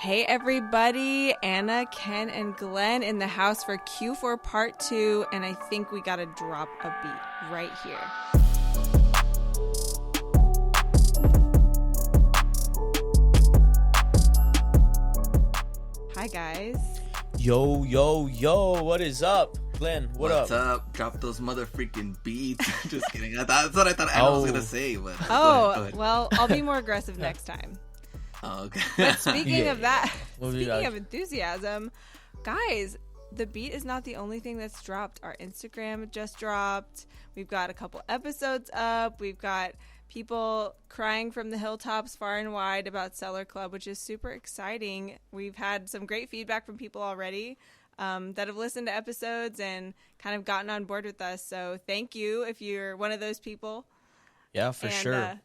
Hey everybody, Anna, Ken, and Glenn in the house for Q4 Part 2, and I think we gotta drop a beat right here. Hi guys. Yo, what is up? Glenn, What's up? Drop those motherfucking beats. Just kidding. That's what I thought Anna was gonna say, but go ahead. Well, I'll be more aggressive next time. Oh, okay. But speaking of that, We'll be speaking like- of enthusiasm, guys, the beat is not the only thing that's dropped. Our Instagram just dropped. We've got a couple episodes up. We've got people crying from the hilltops far and wide about Seller Club, which is super exciting. We've had some great feedback from people already that have listened to episodes and kind of gotten on board with us. So thank you if you're one of those people. Yeah, for And, sure.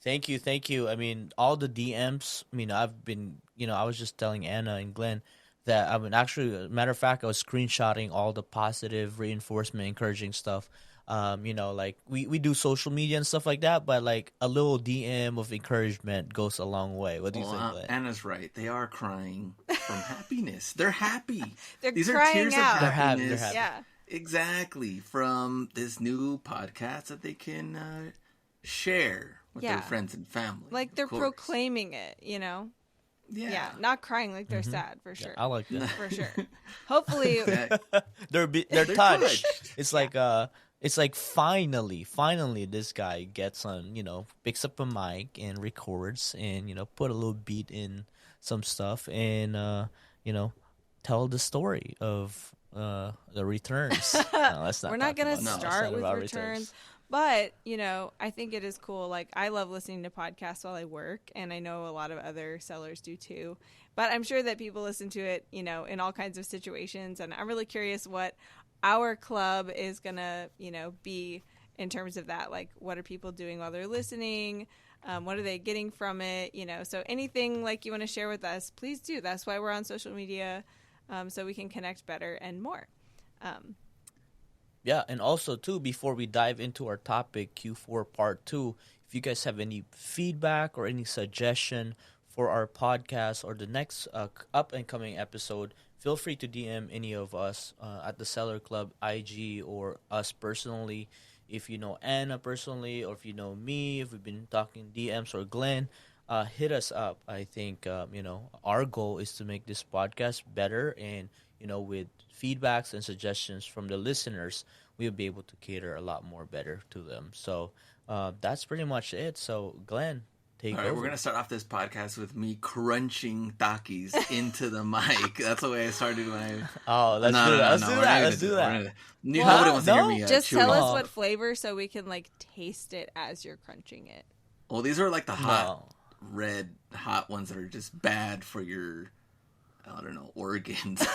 Thank you. I mean, all the DMs. I mean, I've been, I was just telling Anna and Glenn that I mean, actually, matter of fact, I was screenshotting all the positive reinforcement, encouraging stuff. Like we do social media and stuff like that, but like a little DM of encouragement goes a long way. What do you think, Glenn? Anna's right. They are crying from happiness. They're happy. They're These are crying tears out. of They're happy, happiness. they're happy. Yeah. Exactly. From this new podcast that they can share with Yeah. their friends and family. Like of they're course. proclaiming it, Yeah. Yeah, not crying like they're sad, for sure. I like that. For sure. Hopefully, They're They're touched. touched. It's like finally this guy gets on, picks up a mic and records and put a little beat in some stuff and tell the story of the returns. No, let's not we're not talk going to about- no, let's start not with about returns. But, I think it is cool. Like, I love listening to podcasts while I work, and I know a lot of other sellers do too. But I'm sure that people listen to it, in all kinds of situations. And I'm really curious what our club is going to, be in terms of that. Like, what are people doing while they're listening? What are they getting from it? So anything like you want to share with us, please do. That's why we're on social media, so we can connect better and more. Yeah, and also, too, before we dive into our topic, Q4 Part 2, if you guys have any feedback or any suggestion for our podcast or the next up-and-coming episode, feel free to DM any of us at the Seller Club IG or us personally. If you know Anna personally or if you know me, if we've been talking DMs or Glenn, hit us up. I think, our goal is to make this podcast better and, with feedbacks and suggestions from the listeners, we'll be able to cater a lot more better to them. So that's pretty much it. So Glenn, take All right, over. we're gonna start off this podcast with me crunching Takis into the mic. That's the way I started my. Oh, let's do that. Let's do that. Nobody wants to hear me. Just chewing. tell us Oh. what flavor so we can taste it as you're crunching it. Well, these are like the hot, No. red, hot ones that are just bad for your, I don't know, organs.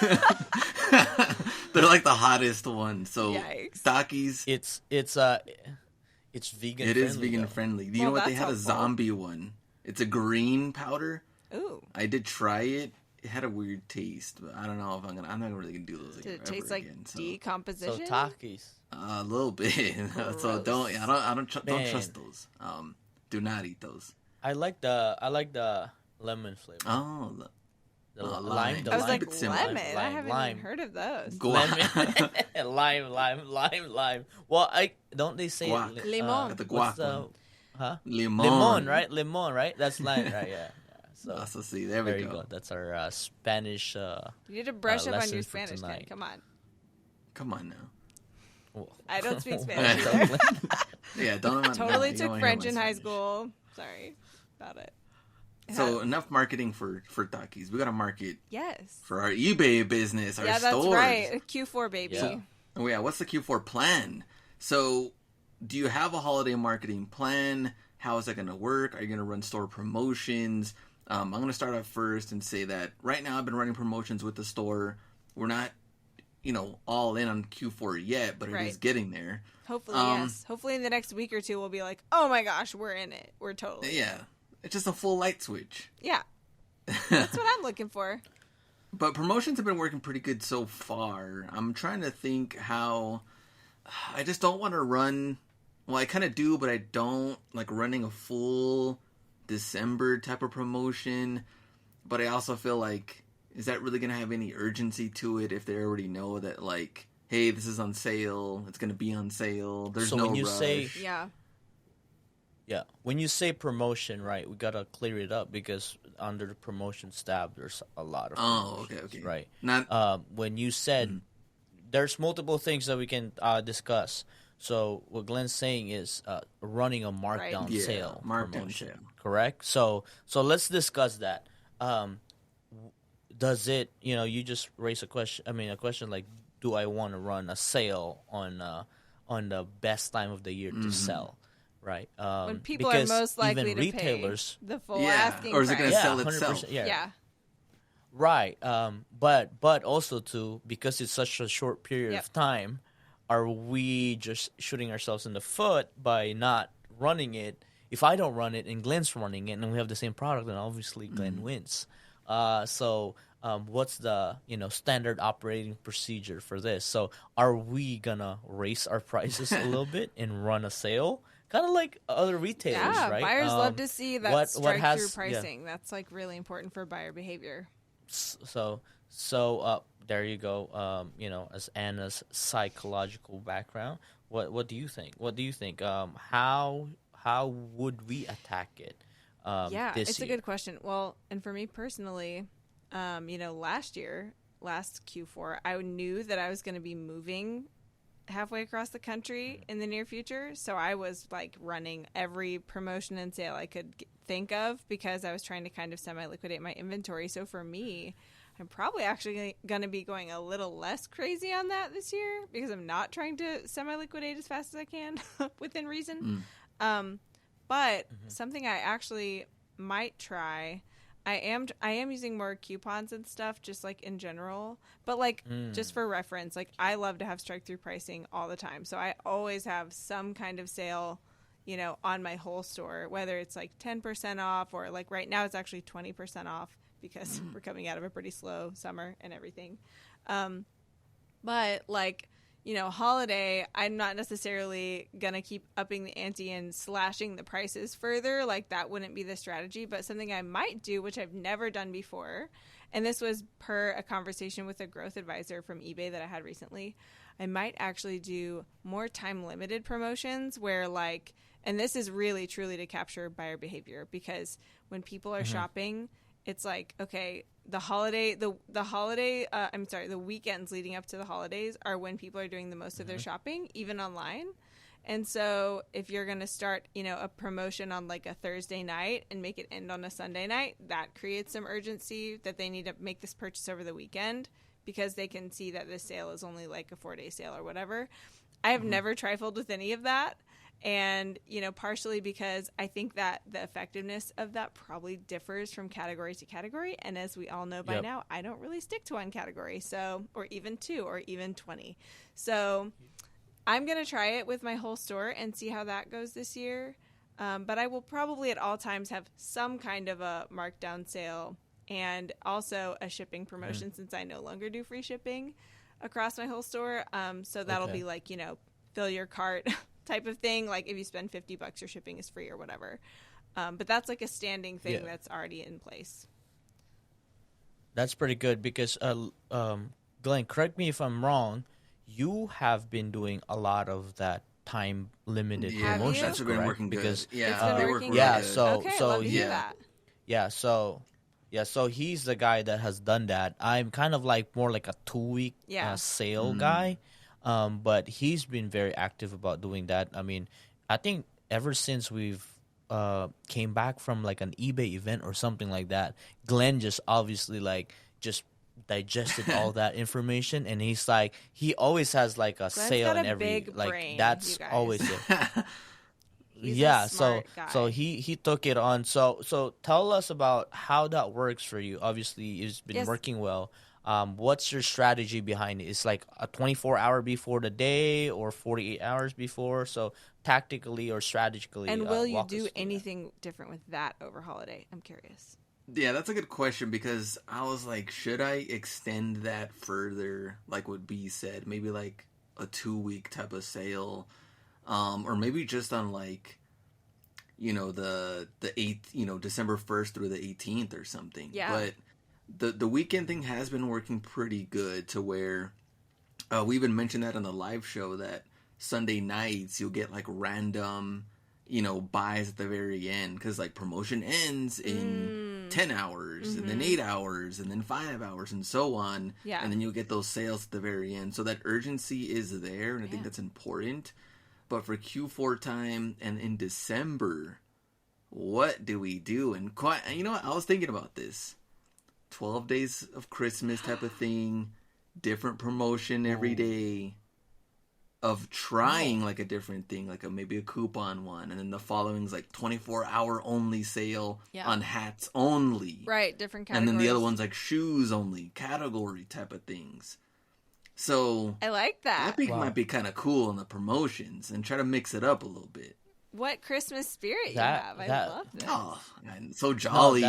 They're like the hottest ones. So Yikes. Takis, It's vegan. it is friendly, vegan though. friendly. Do you Well, know what they that's had? A helpful. zombie one. It's a green powder. Ooh. I did try it. It had a weird taste, but I don't know if I'm not really gonna do those Did again. it taste like again, so. So decomposition? Takis. A little bit. So Gross. don't don't Man. trust those. Do not eat those. I like the lemon flavor. Oh, The lime. lime. The I was lime. like, Bit similar. lemon? I Lime, haven't lime. even heard of those. guac. lime. Well, don't they say Limon. it, The what's guac the, one. huh? Limon. Limon, right? That's lime, right? Yeah. So So see, there there we you go. go. That's our Spanish. You need to brush up on lessons your for Spanish, Ken. tonight. Come on. Come on now. I don't speak Yeah, Spanish don't- either. Yeah, don't. Totally you don't took wanna hear French my in high Spanish. school. Sorry about it. So enough marketing for Takis. We gotta market Yes. for our eBay business, our Yeah, that's stores. right. Q4, baby. Yeah. Oh yeah, what's the Q4 plan? So, do you have a holiday marketing plan? How is that going to work? Are you going to run store promotions? I'm going to start off first and say that right now I've been running promotions with the store. We're not, all in on Q4 yet, but it Right. is getting there. Hopefully, yes. Hopefully in the next week or two, we'll be like, oh my gosh, we're in it. We're totally. Yeah, it's just a full light switch. Yeah. That's what I'm looking for. But promotions have been working pretty good so far. I'm trying to think how. I just don't want to run. Well, I kind of do, but I don't like running a full December type of promotion. but I also feel like, is that really going to have any urgency to it if they already know that, like, hey, this is on sale, it's going to be on sale, there's So no when you rush. say- Yeah. Yeah, when you say promotion, right, we gotta clear it up because under the promotions tab, there's a lot of Oh, promotions, okay. right? Not When you said there's multiple things that we can discuss. So what Glenn's saying is running a markdown Yeah, sale markdown promotion, sale. correct? So let's discuss that. Does it? You know, you just raised a question. I mean, a question like, do I want to run a sale on the best time of the year to sell? Right. When people are because most likely even to retailers, pay the full Yeah, asking or is it price. gonna sell itself? Yeah. Right. But also too, because it's such a short period Yep. of time, are we just shooting ourselves in the foot by not running it? If I don't run it and Glenn's running it, and we have the same product, then obviously Glenn wins. So what's the standard operating procedure for this? So are we gonna raise our prices a little bit and run a sale? Kind of like other retailers, Yeah, right? buyers love to see that what strike has- through yeah. pricing. That's like really important for buyer behavior. So there you go. As Anna's psychological background, what do you think? What do you think? How would we attack it? Yeah, this it's year? a good question. Well, and for me personally, last Q4, I knew that I was going to be moving halfway across the country in the near future. So I was like running every promotion and sale I could think of because I was trying to kind of semi-liquidate my inventory. So for me, I'm probably actually going to be going a little less crazy on that this year because I'm not trying to semi-liquidate as fast as I can within reason. But something I actually might try, I am using more coupons and stuff just like in general, but like just for reference, like I love to have strike through pricing all the time. So I always have some kind of sale, on my whole store, whether it's like 10% off or like right now it's actually 20% off because we're coming out of a pretty slow summer and everything. But like, holiday, I'm not necessarily going to keep upping the ante and slashing the prices further. Like that wouldn't be the strategy, but something I might do, which I've never done before. And this was per a conversation with a growth advisor from eBay that I had recently. I might actually do more time limited promotions where like, and this is really truly to capture buyer behavior because when people are shopping, it's like, okay, the weekends leading up to the holidays are when people are doing the most of their shopping, even online. And so if you're going to start, a promotion on like a Thursday night and make it end on a Sunday night, that creates some urgency that they need to make this purchase over the weekend because they can see that this sale is only like a 4-day sale or whatever. I have never trifled with any of that. And, partially because I think that the effectiveness of that probably differs from category to category. And as we all know by now, I don't really stick to one category, or even 2 or even 20. So I'm going to try it with my whole store and see how that goes this year. But I will probably at all times have some kind of a markdown sale and also a shipping promotion since I no longer do free shipping across my whole store. So that'll be like, fill your cart type of thing. Like if you spend $50, your shipping is free or whatever. But that's like a standing thing that's already in place. That's pretty good because, Glenn, correct me if I'm wrong, you have been doing a lot of that time limited Have promotions, you? That's been correct? working Because good. Yeah, It's been they work working really yeah, good. Okay, love to hear yeah. that. So he's the guy that has done that. I'm kind of like more like a 2-week sale guy. But he's been very active about doing that. I mean, I think ever since we've came back from like an eBay event or something like that, Glenn just obviously like just digested all that information, and he's like he always has like a Glenn's sale got and a every big like brain, that's you guys. always it. He's Yeah, a so smart guy. so he took it on. So tell us about how that works for you. Obviously, it's been Yes. working well. What's your strategy behind it? It's like a 24-hour before the day or 48 hours before. So tactically or strategically. And will you walk us do through that. anything different with that over holiday? I'm curious. Yeah, that's a good question because I was like, should I extend that further, like what B said, maybe like a 2-week type of sale, or maybe just on like, the 8th, December 1st through the 18th or something. Yeah. But the weekend thing has been working pretty good to where we even mentioned that on the live show that Sunday nights you'll get like random, buys at the very end because like promotion ends in 10 hours and then 8 hours and then 5 hours and so on. Yeah. And then you'll get those sales at the very end. So that urgency is there, and I think that's important. But for Q4 time and in December, what do we do? And you know what? I was thinking about this. 12 days of Christmas type of thing, different promotion every day, of trying like a different thing, like maybe a coupon one, and then the following is like 24-hour only sale on hats only. Right, different categories. And then the other one's like shoes only, category type of things. So I like that. Might be kind of cool in the promotions and try to mix it up a little bit. What Christmas spirit you have. I love this. Oh, man, so jolly.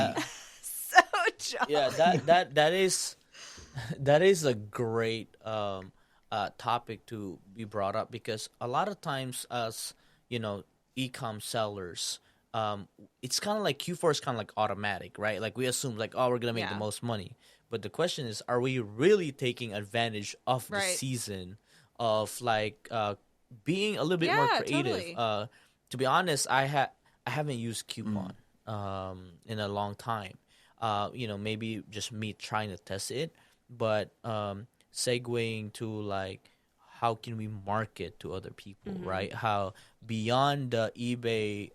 So jolly. Yeah, that is a great topic to be brought up, because a lot of times as e-com sellers, it's kind of like Q4 is kind of like automatic, right? Like we assume like, oh, we're gonna make the most money, but the question is, are we really taking advantage of the season of like being a little bit more creative? Totally. To be honest, I haven't used coupon in a long time. Maybe just me trying to test it, but segueing to like how can we market to other people, right? How beyond the eBay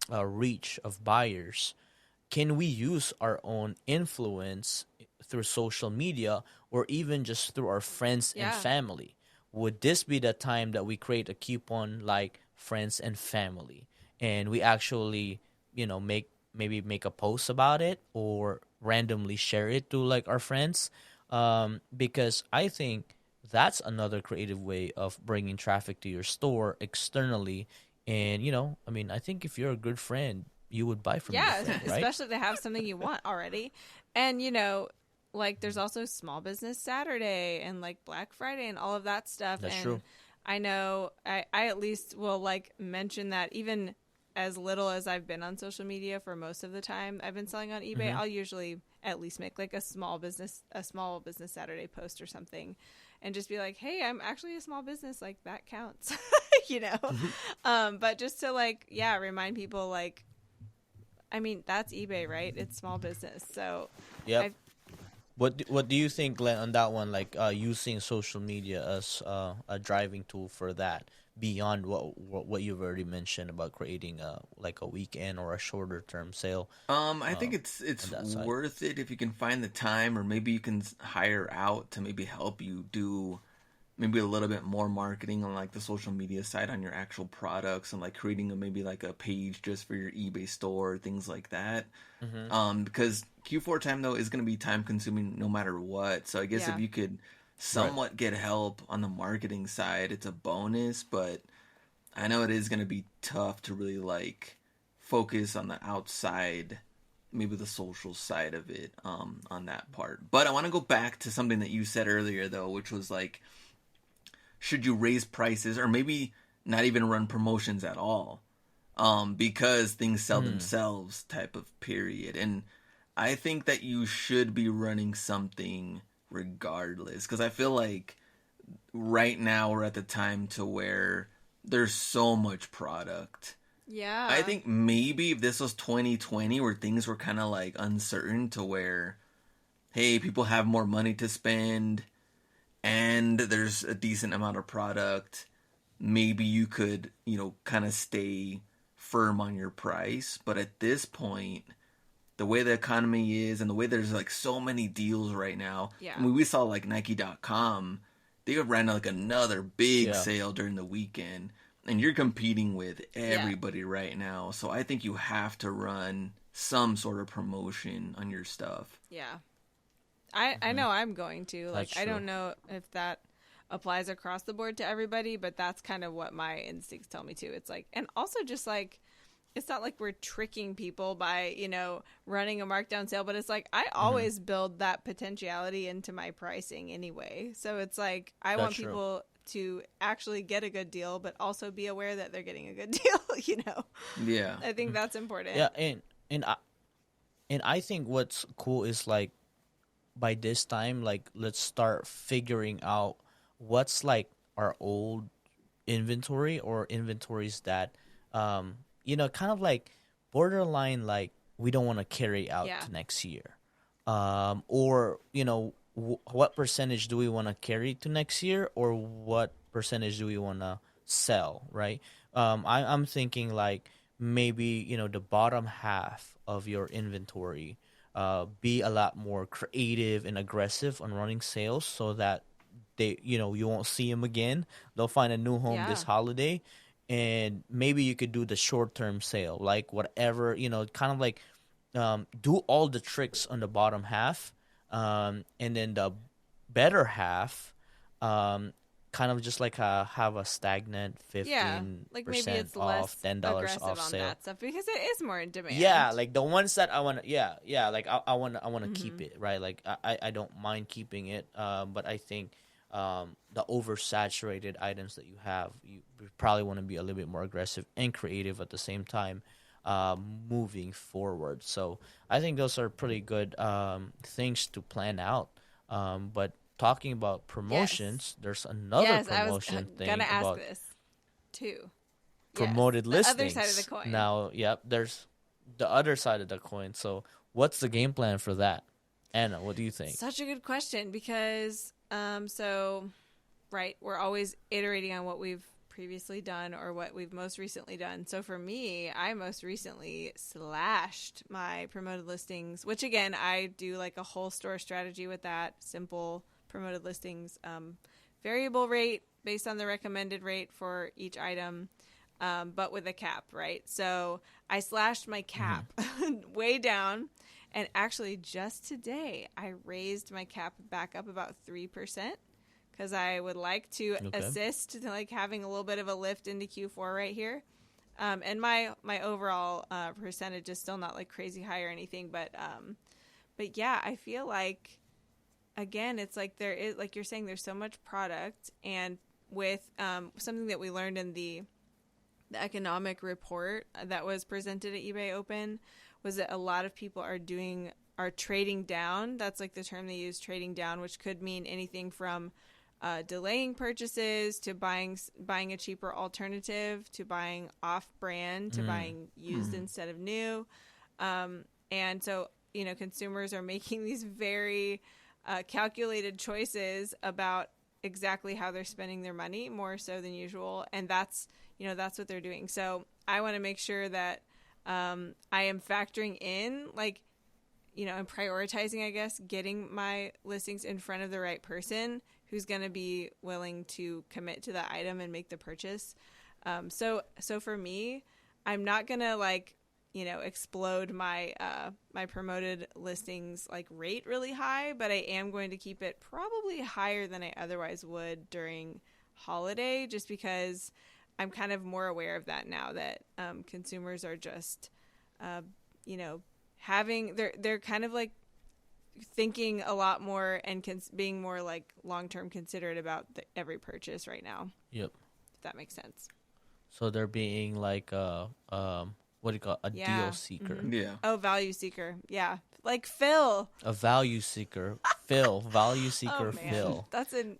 reach of buyers, can we use our own influence through social media or even just through our friends and family? Would this be the time that we create a coupon like friends and family, and we actually make a post about it or randomly share it to like our friends? Because I think that's another creative way of bringing traffic to your store externally. And, I think if you're a good friend, you would buy from your friend, right? Especially if they have something you want already. And, like there's also Small Business Saturday and like Black Friday and all of that stuff. That's and true. I know I at least will like mention that even as little as I've been on social media for most of the time I've been selling on eBay, I'll usually at least make like a small business Saturday post or something and just be like, hey, I'm actually a small business, like that counts. But just to like remind people, like, I mean, that's eBay, right? It's small business. So What do you think, Glenn, on that one? Like using social media as a driving tool for that, beyond what you've already mentioned about creating like a weekend or a shorter term sale. I think it's worth it if you can find the time, or maybe you can hire out to maybe help you do maybe a little bit more marketing on like the social media side on your actual products, and like creating maybe like a page just for your eBay store, things like that. Because Q4 time though is going to be time consuming no matter what. So I guess if you could somewhat get help on the marketing side, it's a bonus, but I know it is going to be tough to really like focus on the outside, maybe the social side of it, on that part. But I want to go back to something that you said earlier though, which was like, should you raise prices or maybe not even run promotions at all? Because things sell themselves type of period. And I think that you should be running something regardless, because I feel like right now we're at the time to where there's so much product. Yeah. I think maybe if this was 2020 where things were kind of like uncertain to where, hey, people have more money to spend and there's a decent amount of product, maybe you could, kind of stay firm on your price. But at this point, the way the economy is and the way there's like so many deals right now. Yeah. I mean, we saw like Nike.com, they ran like another big sale during the weekend, and you're competing with everybody right now. So I think you have to run some sort of promotion on your stuff. Yeah. I know I'm going to. Like, That's I don't true. know if that applies across the board to everybody, but that's kind of what my instincts tell me too. It's like, and also just like, it's not like we're tricking people by, running a markdown sale, but it's like, I always build that potentiality into my pricing anyway. So it's like, I want true. people to actually get a good deal, but also be aware that they're getting a good deal, Yeah. I think that's important. Yeah, and I think what's cool is like by this time, like, let's start figuring out what's like our old inventory or inventories that, kind of like borderline, like we don't want to carry out Yeah. to next year. Or, what percentage do we want to carry to next year, or what percentage do we want to sell, right? I'm thinking like maybe, the bottom half of your inventory be a lot more creative and aggressive on running sales so that you won't see them again. They'll find a new home this Yeah. holiday, and maybe you could do the short-term sale, like whatever, kind of like do all the tricks on the bottom half, and then the better half, kind of just like have a stagnant Yeah, 15% like maybe it's off, less $10 aggressive off on sale. that stuff because it is more in demand. Yeah, like the ones that I want to, yeah, like I want to keep Mm-hmm. it, right? Like I don't mind keeping it, but I think the oversaturated items that you have, you probably want to be a little bit more aggressive and creative at the same time, moving forward. So I think those are pretty good things to plan out. But talking about promotions, there's another Yes, I was promotion thing gonna ask about this too. promoted Yes, the listings. other side of the coin. Now, yep, there's the other side of the coin. So, what's the game plan for that? Anna, what do you think? Such a good question because, right, we're always iterating on what we've previously done or what we've most recently done. So for me, I most recently slashed my promoted listings, which again, I do like a whole store strategy with that. Simple promoted listings, variable rate based on the recommended rate for each item, but with a cap, right? So I slashed my cap way down. And actually, just today, I raised my cap back up about 3% because I would like to assist to like having a little bit of a lift into Q4 right here. And my overall percentage is still not like crazy high or anything, but yeah, I feel like again, it's like there is, like you're saying, there's so much product, and with something that we learned in the economic report that was presented at eBay Open was that a lot of people are trading down. That's like the term they use, trading down, which could mean anything from delaying purchases to buying a cheaper alternative to buying off-brand to buying used instead of new. And so, consumers are making these very calculated choices about exactly how they're spending their money more so than usual. And that's what they're doing. So I want to make sure that I am factoring in, like, and prioritizing, I guess, getting my listings in front of the right person who's going to be willing to commit to the item and make the purchase. So for me, I'm not going to explode my my promoted listings like rate really high, but I am going to keep it probably higher than I otherwise would during holiday, just because I'm kind of more aware of that now that consumers are just, they're kind of like thinking a lot more and being more like long-term considerate about every purchase right now. Yep. If that makes sense. So they're being like what do you call it? Deal seeker? Mm-hmm. Yeah. Oh, value seeker. Yeah. Like Phil. A value seeker. Phil. Value seeker. Oh, man. Phil. That's an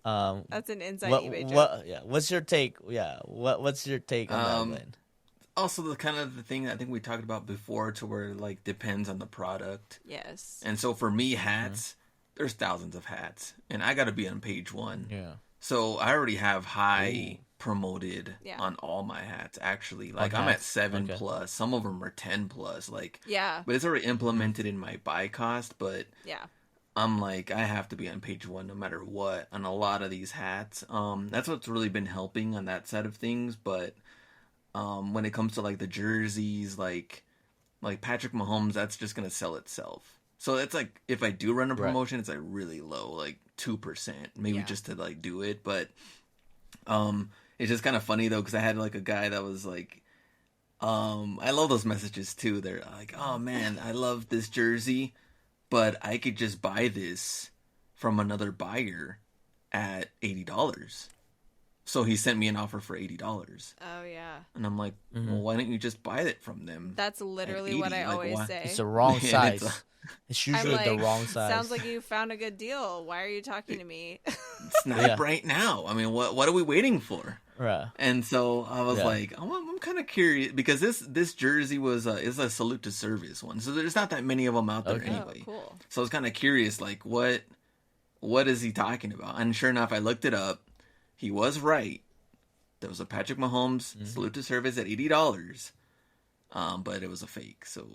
inside eBay joke. What's your take? Yeah. What's your take on that, Lynn? Also, the kind of the thing that I think we talked about before, to where like depends on the product. Yes. And so for me, hats, there's thousands of hats, and I got to be on page one. Yeah. So I already have high promoted on all my hats. Actually, like I'm at 7 plus. Some of them are 10 plus. Like but it's already implemented in my buy cost. But I'm like, I have to be on page one no matter what on a lot of these hats. That's what's really been helping on that side of things. But when it comes to like the jerseys, like Patrick Mahomes, that's just gonna sell itself. So it's like if I do run a promotion, it's like really low, like 2%, maybe just to like do it. But it's just kind of funny though, because I had like a guy that was like, I love those messages too. They're like, oh man, I love this jersey, but I could just buy this from another buyer at $80. So he sent me an offer for $80. Oh yeah, And I'm like, well, why don't you just buy it from them? that's literally what I Like, always why- say. It's the wrong Man, size. it's It's I'm usually like, the wrong size. sounds like you found a good deal. Why are you talking to me? Snap Yeah. right now. I mean, what are we waiting for? Right. And so I was Yeah. like, I'm kind of curious because this jersey is a salute to service one. So there's not that many of them out there Okay. anyway. Oh, cool. So I was kind of curious, like what is he talking about? And sure enough, I looked it up. He was right. There was a Patrick Mahomes salute to service at $80, but it was a fake. So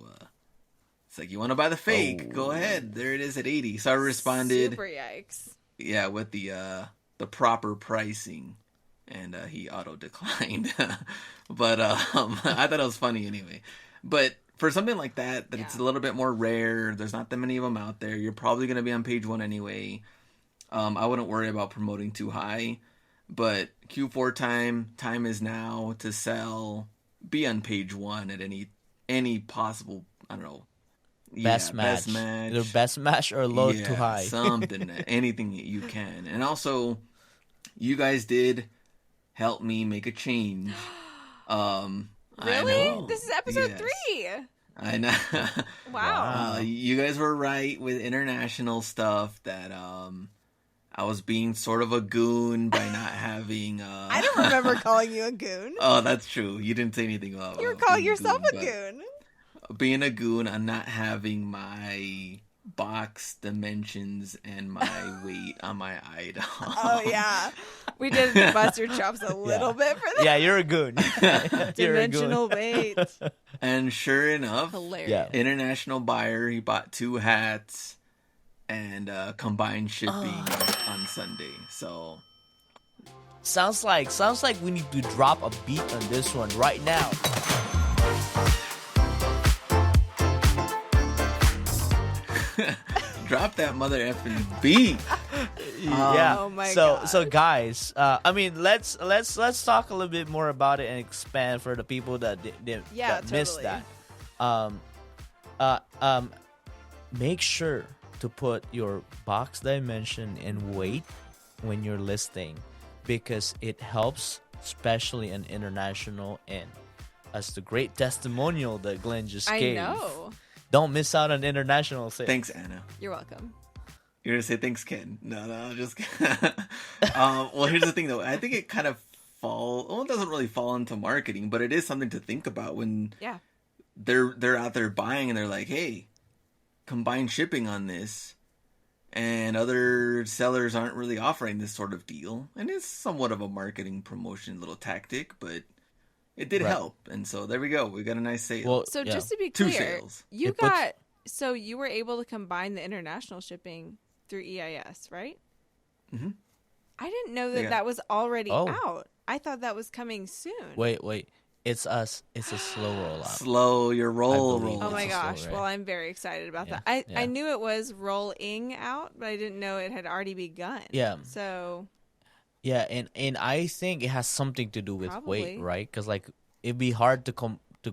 it's like, you want to buy the fake? Go ahead. There it is at $80. So I responded, Super yikes. yeah, with the proper pricing, and he auto declined. But I thought it was funny anyway. But for something like that it's a little bit more rare, there's not that many of them out there. You're probably going to be on page one anyway. I wouldn't worry about promoting too high. But Q4 time is now to sell. Be on page one at any possible, I don't know. Best match. Either best match or low too high. Something, anything that you can. And also, you guys did help me make a change. I Really? know. This is episode Yes. 3. I know. Wow. You guys were right with international stuff that I was being sort of a goon by not having. I don't remember calling you a goon. Oh, that's true. You didn't say anything about. You were calling being yourself a but goon. Being a goon on not having my box dimensions and my weight on my item. Oh yeah, we did bust your chops a little bit for that. Yeah, you're a goon. You're a goon. Dimensional weight. And sure enough, Hilarious. Yeah. international buyer, he bought 2 hats and combined shipping on Sunday. So Sounds like we need to drop a beat on this one right now. drop that mother effing beat. Yeah. Oh my so gosh. guys, I mean, let's talk a little bit more about it and expand for the people that missed totally. that. Make sure to put your box dimension and weight when you're listing, because it helps, especially in international, and as the great testimonial that Glenn just I gave. know. Don't miss out on international sales. Thanks, Anna. You're welcome. You're gonna say thanks, Ken. No, just well, here's the thing though. I think it kind of it doesn't really fall into marketing, but it is something to think about when Yeah. they're out there buying and they're like, hey, combine shipping on this, and other sellers aren't really offering this sort of deal, and it's somewhat of a marketing promotion little tactic, but it did Right. help, and so there we go. We got a nice sale. Well, So yeah. just to be 2 clear, sales. you It puts- got so you were able to combine the international shipping through EIS, right? Mhm. I didn't know that Yeah. that was already Oh. out. I thought that was coming soon. Wait. It's a slow rollout. Slow your roll. believe Oh my It's a slow gosh! rate. Well, I'm very excited about Yeah, that. yeah. I knew it was rolling out, but I didn't know it had already begun. Yeah. So Yeah, and I think it has something to do with Probably. weight, right? Because like it'd be hard to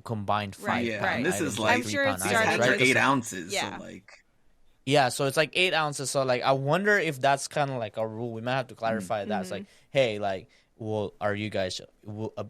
combine 5 Right, Yeah, right. and this items is with like- I'm sure 3 it's pound These starting hats items, are right? to- 8 ounces. Yeah. So like, Yeah, so it's like 8 ounces. So like, I wonder if that's kind of like a rule. We might have to clarify that. It's like, hey, like, well, are you guys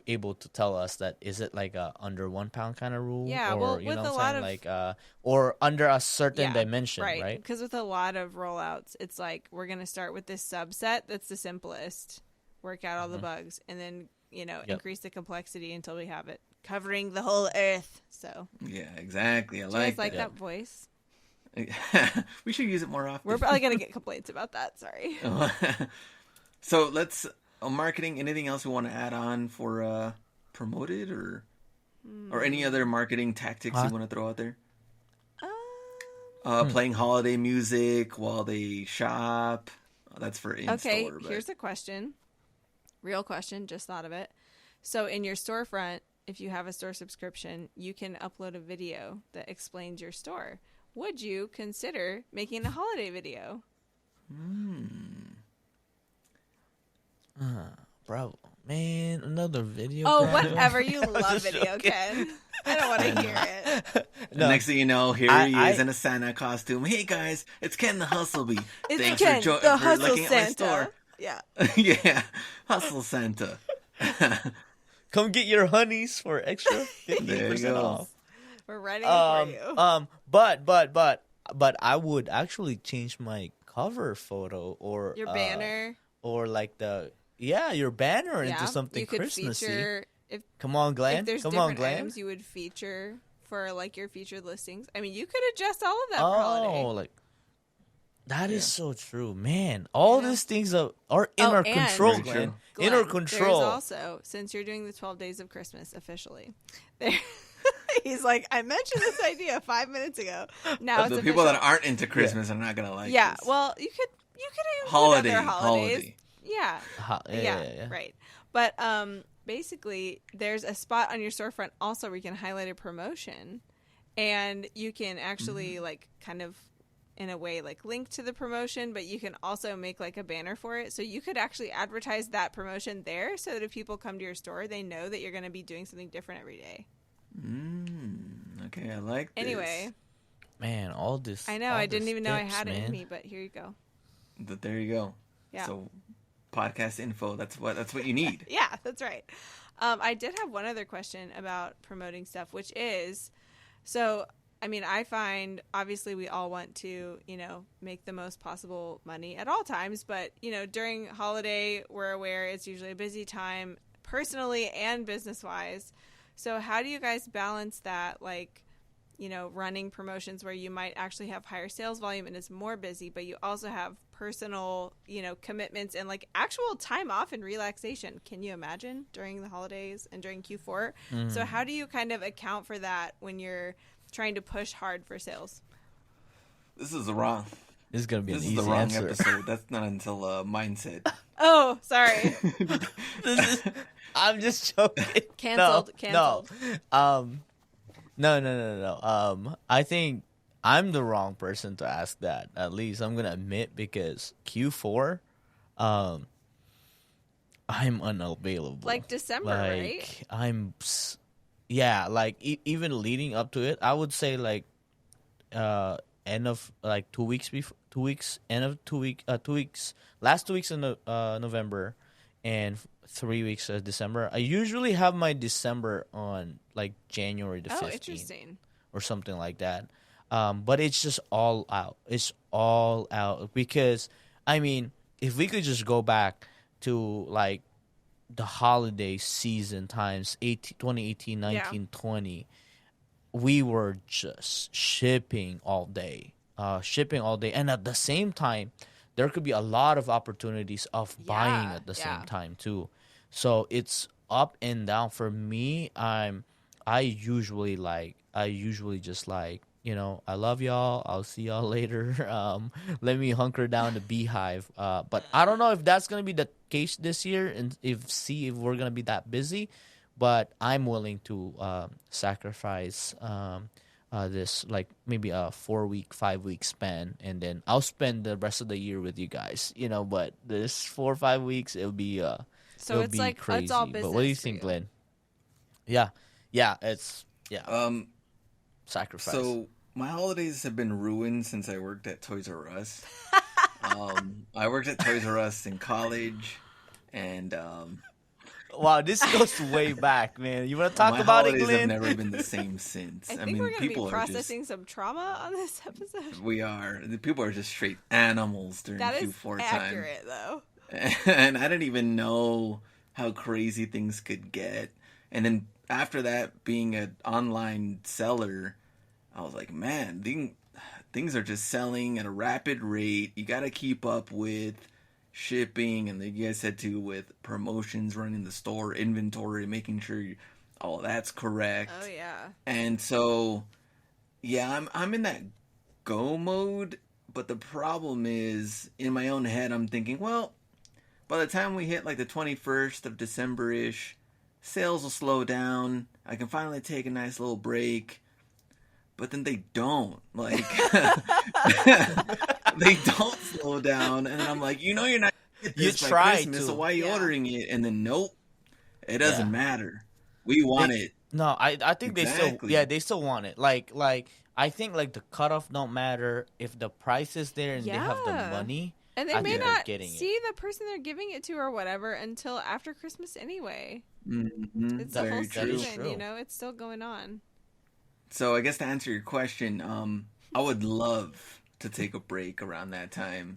able to tell us that? Is it like a under 1 pound kind of rule? Yeah, or, well, you with know a what lot I'm saying? of- like, or under a certain yeah, dimension, right? right? Because with a lot of rollouts, it's like we're gonna start with this subset that's the simplest, work out all the bugs, and then increase the complexity until we have it covering the whole earth. So yeah, exactly. I do you guys like like that voice? we should use it more often. We're probably gonna get complaints about that. Sorry. So let's marketing. Anything else we want to add on for promoted or any other marketing tactics you want to throw out there? Playing holiday music while they shop. That's for in Okay, store. But... here's a question. Real question, just thought of it. So in your storefront, if you have a store subscription, you can upload a video that explains your store. Would you consider making a holiday video? Bro, man, another video. Oh, bro. whatever. You love video, Ken. I don't want to hear it. No. Next thing you know, here he I- is in a Santa costume. Hey guys, it's Ken the Hustlebee. It's Thanks Ken, for the for Hustle looking at my Santa. store. Yeah. Yeah, hustle Santa. Come get your honeys for extra There you 50% go. off. We're ready for you. But I would actually change my cover photo or Your banner. or like your banner Yeah. into something You could Christmassy. feature Come on, Glenn. if there's Come on, different Glenn. items you would feature for like your featured listings. I mean, you could adjust all of that for Oh, holiday. like that is Yeah. so true, man. All Yeah. these things are in Oh, our and- control, Very Glenn. true. In our Glenn, control. There's also, since you're doing the 12 days of Christmas officially, there, he's like, I mentioned this idea 5 minutes ago. Now it's The people official. that aren't into Christmas are not gonna like Yeah, this. well, you could include holiday, other holidays. holiday. Yeah. Yeah. Right. But basically, there's a spot on your storefront also where you can highlight a promotion, and you can actually like kind of in a way like link to the promotion, but you can also make like a banner for it. So you could actually advertise that promotion there, so that if people come to your store, they know that you're going to be doing something different every day. Okay, I like this. Anyway, Man, all this. I know all I didn't these even know I tips, had it man. in me, but here you go. But there you go. Yeah. So, podcast info. That's what you need. Yeah, that's right. I did have one other question about promoting stuff, which is, so, I mean, I find, obviously, we all want to, make the most possible money at all times, but, during holiday, we're aware it's usually a busy time, personally and business-wise. So how do you guys balance that, like, running promotions where you might actually have higher sales volume and it's more busy, but you also have personal, commitments and like actual time off and relaxation. Can you imagine during the holidays and during Q4? So how do you kind of account for that when you're trying to push hard for sales? This is the wrong. This is gonna be This an is the easy wrong answer. episode. That's not until mindset. Oh, sorry. I'm just joking. Canceled. No. No. I think I'm the wrong person to ask that. At least I'm gonna admit, because Q4, I'm unavailable. Like December, right? Like even leading up to it, I would say like end of like 2 weeks before, 2 weeks, end of 2 week, 2 weeks, last 2 weeks in November, and 3 weeks of December. I usually have my December on like January the 15th. Oh, interesting. Or something like that. But it's just all out. It's all out, because I mean, if we could just go back to like the holiday season times 2018, 19, 20, we were just shipping all day. And at the same time, there could be a lot of opportunities of buying at the same time too. So it's up and down. For me, I usually just like, I love y'all. I'll see y'all later. Let me hunker down the beehive. But I don't know if that's gonna be the case this year, and if we're gonna be that busy. But I'm willing to sacrifice this, like maybe a 4 week, 5 week span, and then I'll spend the rest of the year with you guys. But this 4 or 5 weeks, it'll be So it's like crazy. it's all business. But what do you for think, Glenn? Yeah, it's sacrifice. So my holidays have been ruined since I worked at Toys R Us. I worked at Toys R Us in college, and wow, this goes way back, man. You want to talk my about it, holidays Glenn? have never been the same since. I think mean, we're going to people be are processing some trauma on this episode. just we are. The people are just straight animals during That is Q4 accurate, though. time, and I didn't even know how crazy things could get. And then after that, being an online seller, I was like, man, things are just selling at a rapid rate. You got to keep up with shipping, and like you guys said too, with promotions, running the store, inventory, making sure all that's correct. Oh yeah. And so, yeah, I'm in that go mode. But the problem is, in my own head, I'm thinking, well, by the time we hit like the 21st of December-ish, sales will slow down. I can finally take a nice little break. But then they don't. Like, they don't slow down. And then I'm like, you're not going to get this by try Christmas, to. so why are you ordering it? And then, nope, it doesn't Yeah. matter. We want it. No, I think Exactly. they still want it. Like I think like the cutoff don't matter if the price is there and they have the Yeah. money. And they I may think they're not getting it. see the person they're giving it to or whatever until after Christmas anyway. Mm-hmm. It's the Very whole that is season, true. you know, it's still going on. So I guess to answer your question, I would love to take a break around that time.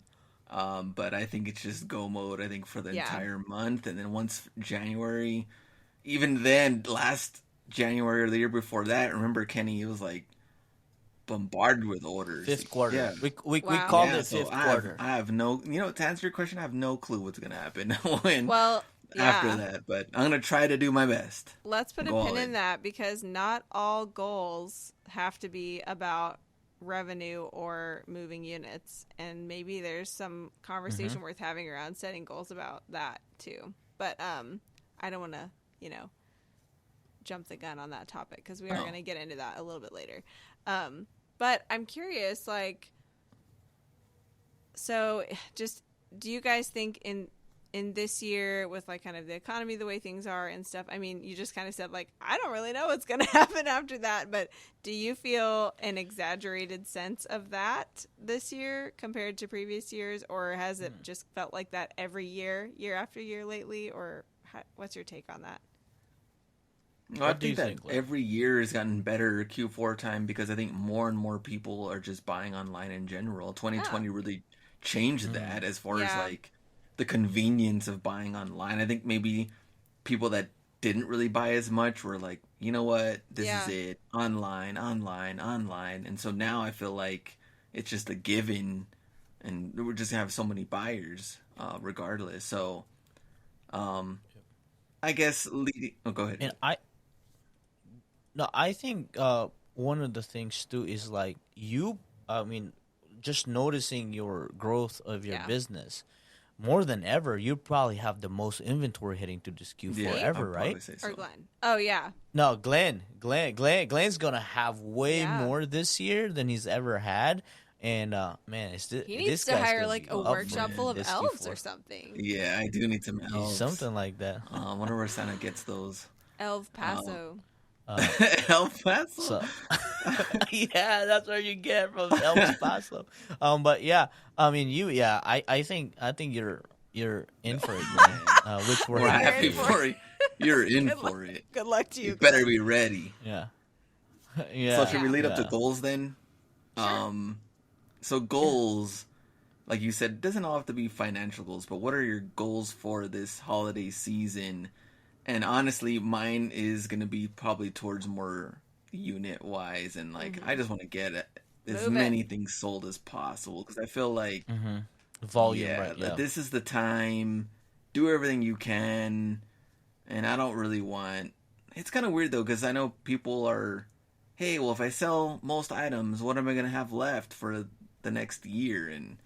But I think it's just go mode, I think, for the Yeah. entire month. And then once January, even then, last January or the year before that, remember, Kenny, it was like bombarded with orders. Fifth quarter. Yeah. We Wow. called Yeah, it so fifth quarter. I have no, to answer your question, I have no clue what's going to happen when Well, after yeah. that. But I'm going to try to do my best. Let's put a Go all pin in in. that because not all goals have to be about revenue or moving units. And maybe there's some conversation worth having around setting goals about that too. But I don't want to, jump the gun on that topic because we are Oh. going to get into that a little bit later. But I'm curious, so just do you guys think in this year with kind of the economy the way things are and stuff, I mean, you just kind of said I don't really know what's going to happen after that, but do you feel an exaggerated sense of that this year compared to previous years, or has it just felt like that every year after year lately, or what's your take on that? Well, I What do you think that think, Glenn? every year has gotten better Q4 time because I think more and more people are just buying online in general. 2020 really changed that as far as Yeah. the convenience of buying online. I think maybe people that didn't really buy as much were like, you know what, this Yeah. is it. Online. And so now I feel like it's just a given and we're just gonna have so many buyers regardless. So I guess go ahead. And I think one of the things too is just noticing your growth of your Yeah. business. More than ever, you probably have the most inventory heading to this Q4 Yeah, ever, I'd right? probably say so. Or Glenn? Oh, yeah. No, Glenn's gonna have way Yeah. more this year than he's ever had, and man, He needs to hire a workshop full of this elves Q4. or something. Yeah, I do need some elves. Something like that. I wonder where Santa gets those. Elf Paso. El Paso. So, yeah, that's where you get from El Paso. But yeah, I mean, I think you're in for it, man. Which we're We're You're happy in for for you. You're in Good for it. Good luck to You you. better be ready. Yeah, yeah. So should we lead up to yeah. goals then? So goals, like you said, it doesn't all have to be financial goals, but what are your goals for this holiday season? And honestly, mine is going to be probably towards more unit wise and I just want to get as Move it. many things sold as possible because I feel like Volume, yeah, right? Yeah. this is the time. Do everything you can, and I don't really want. It's kind of weird though because I know people are, hey, well, if I sell most items, what am I gonna have left for the next year? And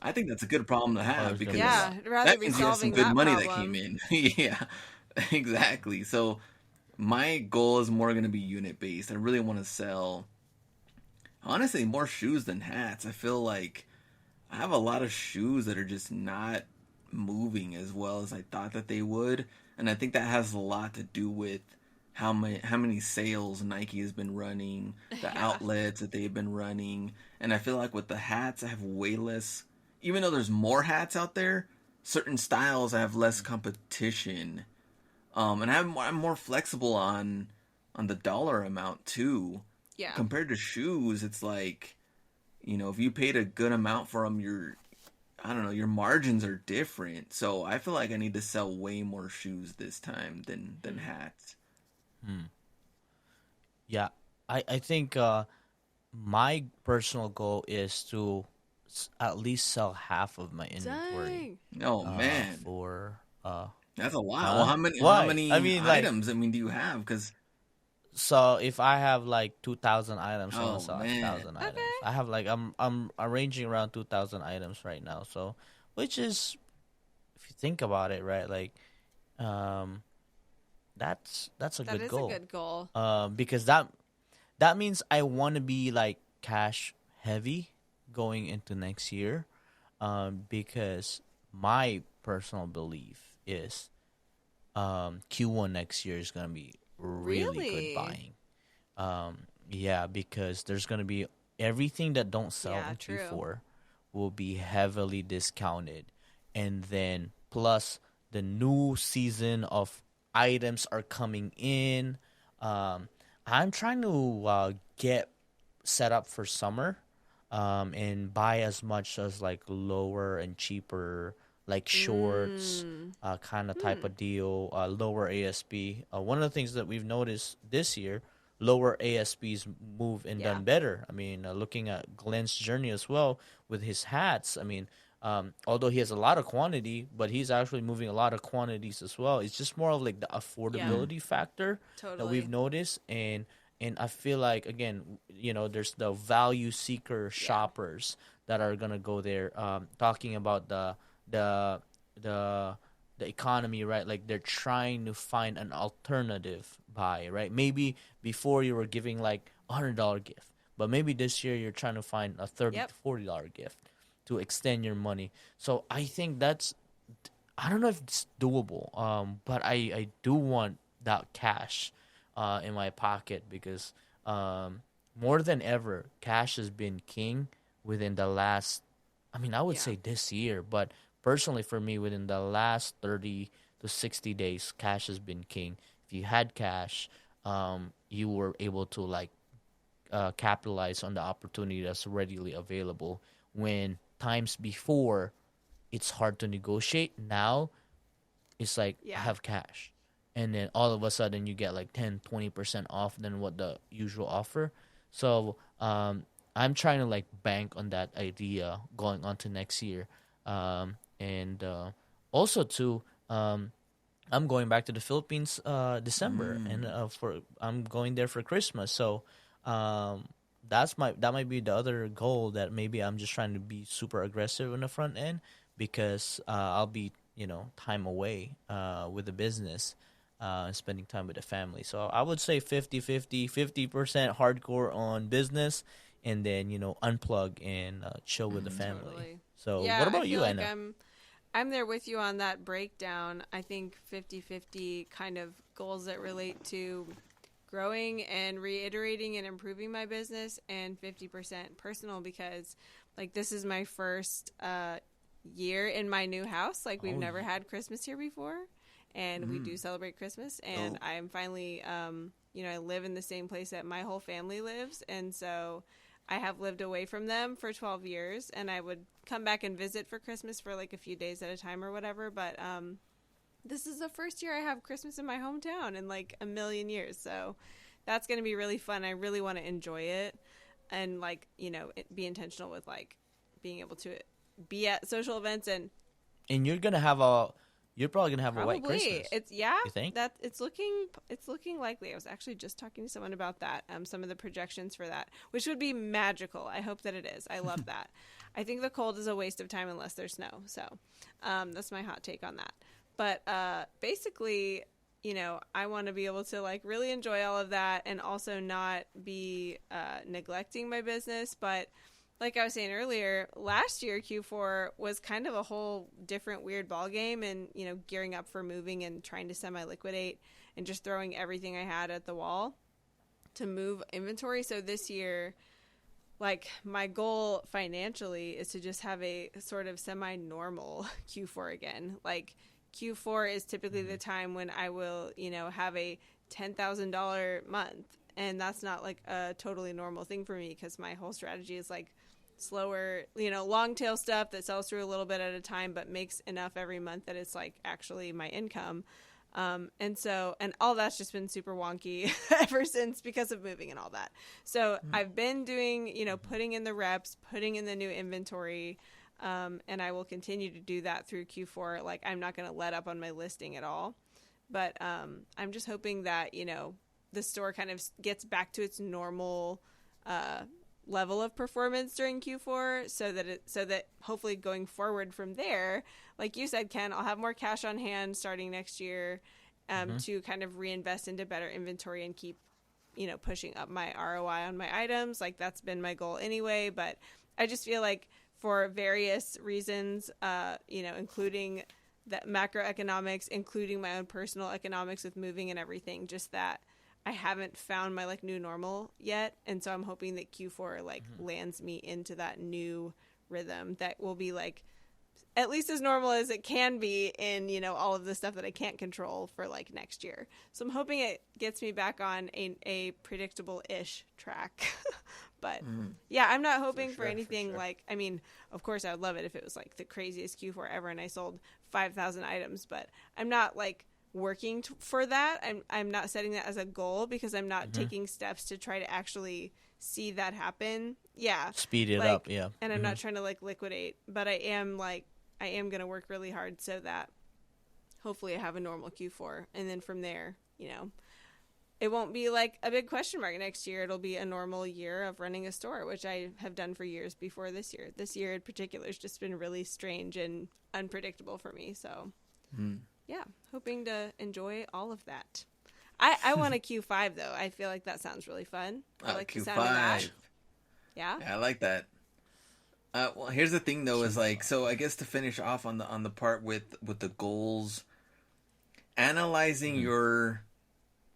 I think that's a good problem to have was gonna because Yeah, I'd rather that be means you have some solving good that money problem. that came in. Yeah, exactly. So my goal is more gonna be unit based. I really want to sell, honestly, more shoes than hats. I feel like I have a lot of shoes that are just not moving as well as I thought that they would, and I think that has a lot to do with how many sales Nike has been running, the Yeah. outlets that they've been running, and I feel like with the hats I have way less. Even though there's more hats out there, certain styles I have less competition, and I'm more flexible on the dollar amount too. Yeah. Compared to shoes, it's like, if you paid a good amount for them, I don't know, your margins are different. So I feel like I need to sell way more shoes this time than hats. Yeah, I think my personal goal is to at least sell half of my inventory. Dang. Oh man, For that's a lot. Huh? Well, how many Why? I mean, like- items? Do you have? Because so if I have 2,000 items, I'm Oh, gonna sell man. 1,000 items. Okay. I have I'm arranging around 2,000 items right now. So, which is, if you think about it, right, that's a That good is goal. a good goal. Because that means I want to be cash heavy going into next year, because my personal belief is Q1 next year is gonna be really Really? good buying. Yeah, because there's gonna be everything that don't sell Yeah, in true. Q4 will be heavily discounted. And then plus the new season of items are coming in. I'm trying to get set up for summer, and buy as much as like lower and cheaper like shorts, kind of type of deal, lower ASP. One of the things that we've noticed this year, lower ASPs move and Yeah. done better. I mean, looking at Glenn's journey as well with his hats. I mean, although he has a lot of quantity, but he's actually moving a lot of quantities as well. It's just more of like the affordability factor that we've Totally. noticed, and I feel like again, there's the value seeker shoppers that are gonna go there. Talking about the the the economy, right? Like they're trying to find an alternative buy, right? Maybe before you were giving like $100 gift, but maybe this year you're trying to find a Yep. to $40 gift to extend your money. So I think that's, I don't know if it's doable, but I do want that cash in my pocket because more than ever, cash has been king within the last, I mean, I would Yeah. say this year, but personally for me, within the last 30 to 60 days, cash has been king. If you had cash, you were able to like capitalize on the opportunity that's readily available. When times before, it's hard to negotiate. Now, it's like I Yeah. have cash. And then all of a sudden you get like 10-20% off than what the usual offer. So I'm trying to like bank on that idea going on to next year. And also too, I'm going back to the Philippines December, and for I'm going there for Christmas. So that might be the other goal, that maybe I'm just trying to be super aggressive on the front end because I'll be time away with the business, spending time with the family. So I would say 50% hardcore on business, and then unplug and chill with the family. Totally. So Yeah, what I about feel you, like Anna? I'm there with you on that breakdown. I think 50-50 kind of goals that relate to growing and reiterating and improving my business, and 50% personal because like this is my first year in my new house. Like we've Oh, never had Christmas here before, and we do celebrate Christmas, and Oh. I'm finally I live in the same place that my whole family lives, and so I have lived away from them for 12 years, and I would come back and visit for Christmas for like a few days at a time or whatever. But this is the first year I have Christmas in my hometown in like a million years. So that's going to be really fun. I really want to enjoy it and like, be intentional with like being able to be at social events and and you're probably gonna have a white probably Christmas. it's You think? that it's looking likely. I was actually just talking to someone about that, some of the projections for that, which would be magical. I hope that it is. I love that. I think the cold is a waste of time unless there's snow. So that's my hot take on that. But basically, I want to be able to like really enjoy all of that and also not be neglecting my business. But like I was saying earlier, last year Q4 was kind of a whole different weird ball game, and gearing up for moving and trying to semi-liquidate and just throwing everything I had at the wall to move inventory. So this year, like my goal financially is to just have a sort of semi-normal Q4 again. Like Q4 is typically the time when I will, have a $10,000 month, and that's not like a totally normal thing for me because my whole strategy is like slower, long tail stuff that sells through a little bit at a time, but makes enough every month that it's like actually my income. And all that's just been super wonky ever since because of moving and all that. So I've been doing, putting in the reps, putting in the new inventory, and I will continue to do that through Q4. Like I'm not going to let up on my listing at all, but I'm just hoping that, the store kind of gets back to its normal, level of performance during Q4 so that hopefully going forward from there, like you said, Ken, I'll have more cash on hand starting next year to kind of reinvest into better inventory and keep, pushing up my ROI on my items. Like that's been my goal anyway, but I just feel like for various reasons, including the macroeconomics, including my own personal economics with moving and everything, just that I haven't found my like new normal yet, and so I'm hoping that Q4 like lands me into that new rhythm that will be like at least as normal as it can be in, you know, all of the stuff that I can't control for like next year. So I'm hoping it gets me back on a predictable-ish track. But yeah, I'm not hoping for anything like, I mean, of course I would love it if it was like the craziest Q4 ever and I sold 5,000 items, but I'm not like working for that. I'm not setting that as a goal because I'm not taking steps to try to actually see that happen. Yeah. Speed it like, up. Yeah. And I'm not trying to like liquidate, but I am going to work really hard so that hopefully I have a normal Q4. And then from there, you know, it won't be like a big question mark next year. It'll be a normal year of running a store, which I have done for years before this year. This year in particular has just been really strange and unpredictable for me. So yeah, hoping to enjoy all of that. I want a Q5 though. I feel like that sounds really fun. I like the sound of that. Yeah, I like that. Well, here's the thing though, is like, so I guess to finish off on the part with the goals, analyzing your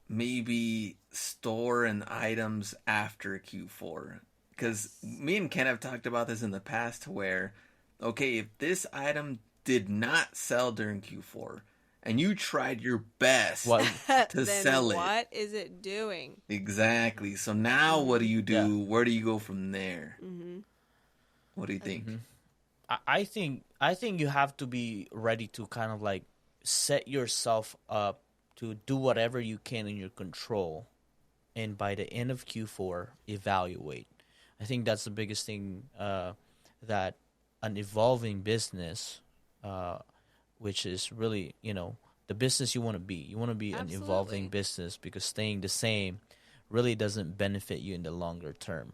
maybe store and items after Q4, because me and Ken have talked about this in the past, where okay, if this item did not sell during Q4 and you tried your best to sell it, what is it doing? Exactly. So now what do you do? Yeah. Where do you go from there? What do you think? I think you have to be ready to kind of like set yourself up to do whatever you can in your control, and by the end of Q4, evaluate. I think that's the biggest thing that an evolving business, which is really, you know, the business you want to be. You want to be an evolving business, because staying the same really doesn't benefit you in the longer term.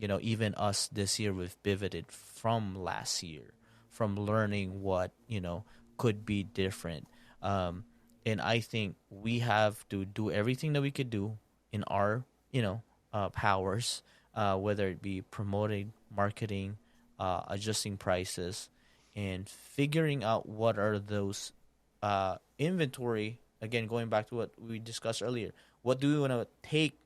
You know, even us this year, we've pivoted from last year, from learning what, you know, could be different. And I think we have to do everything that we could do in our, you know, powers, whether it be promoting, marketing, adjusting prices, and figuring out what are those inventory. Again, going back to what we discussed earlier, what do we want to take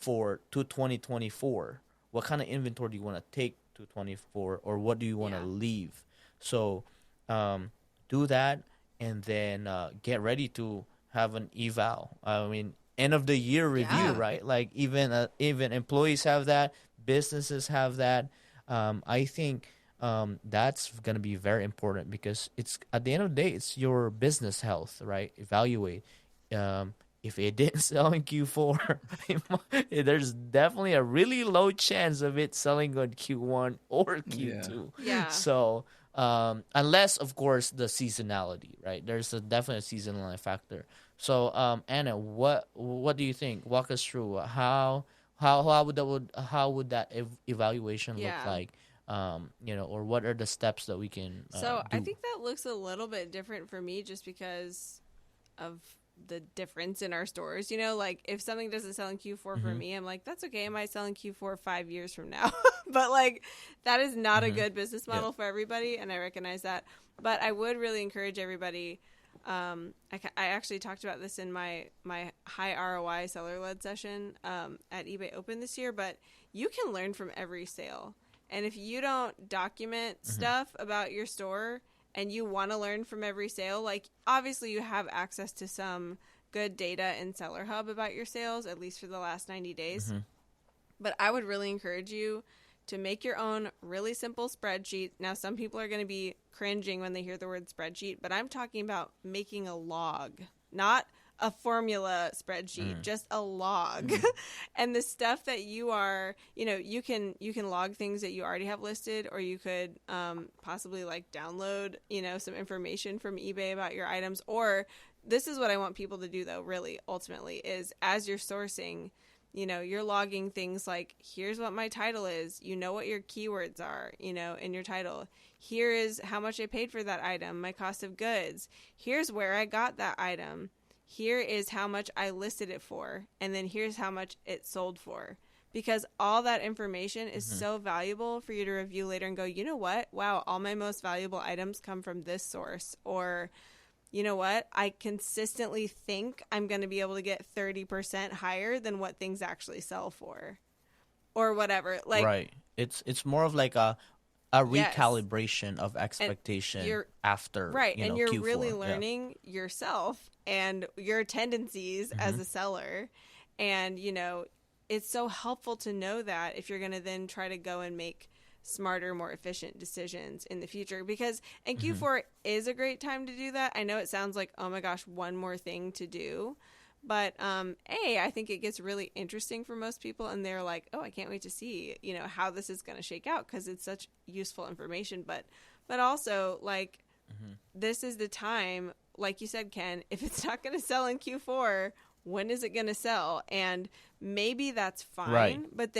to 2024? What kind of inventory do you want to take to 24, or what do you want to leave? So do that, and then get ready to have an eval. I mean, end of the year review, right? Like even employees have that, businesses have that. I think that's going to be very important, because it's at the end of the day, it's your business health, right? Evaluate. If it didn't sell in Q4, there's definitely a really low chance of it selling on Q1 or Q2. Yeah. So unless, of course, the seasonality, right? There's definitely a seasonal factor. So Anna, what do you think? Walk us through how would that evaluation look like? You know, or what are the steps that we can do? I think that looks a little bit different for me, just because of the difference in our stores. You know, like if something doesn't sell in Q4 for me, I'm like, that's okay, I might sell in Q4 5 years from now. But like, that is not a good business model for everybody, and I recognize that. But I would really encourage everybody. I actually talked about this in my high ROI seller-led session at eBay Open this year, but you can learn from every sale. And if you don't document stuff about your store, and you want to learn from every sale, like obviously you have access to some good data in Seller Hub about your sales, at least for the last 90 days. But I would really encourage you to make your own really simple spreadsheet. Now, some people are going to be cringing when they hear the word spreadsheet, but I'm talking about making a log, not a formula spreadsheet, just a log. And the stuff that you are, you know, you can log things that you already have listed, or you could possibly like download, you know, some information from eBay about your items. Or this is what I want people to do though, really, ultimately, is as you're sourcing, you know, you're logging things like, here's what my title is, you know, what your keywords are, you know, in your title. Here is how much I paid for that item, my cost of goods. Here's where I got that item. Here is how much I listed it for, and then here's how much it sold for. Because all that information is so valuable for you to review later and go, you know what? Wow, all my most valuable items come from this source. Or, you know what? I consistently think I'm going to be able to get 30% higher than what things actually sell for. Or whatever. Like, right. It's more of like a Yes. recalibration of expectation you're- after Right, and you're Q4. really Yeah. learning yourself and your tendencies as a seller. And, it's so helpful to know that if you're going to then try to go and make smarter, more efficient decisions in the future. Because, and Q4 is a great time to do that. I know it sounds like, oh my gosh, one more thing to do. But, I think it gets really interesting for most people. And they're like, oh, I can't wait to see, how this is going to shake out because it's such useful information. But also, like, this is the time, like you said, Ken, if it's not going to sell in Q4, when is it going to sell? And maybe that's fine. Right. But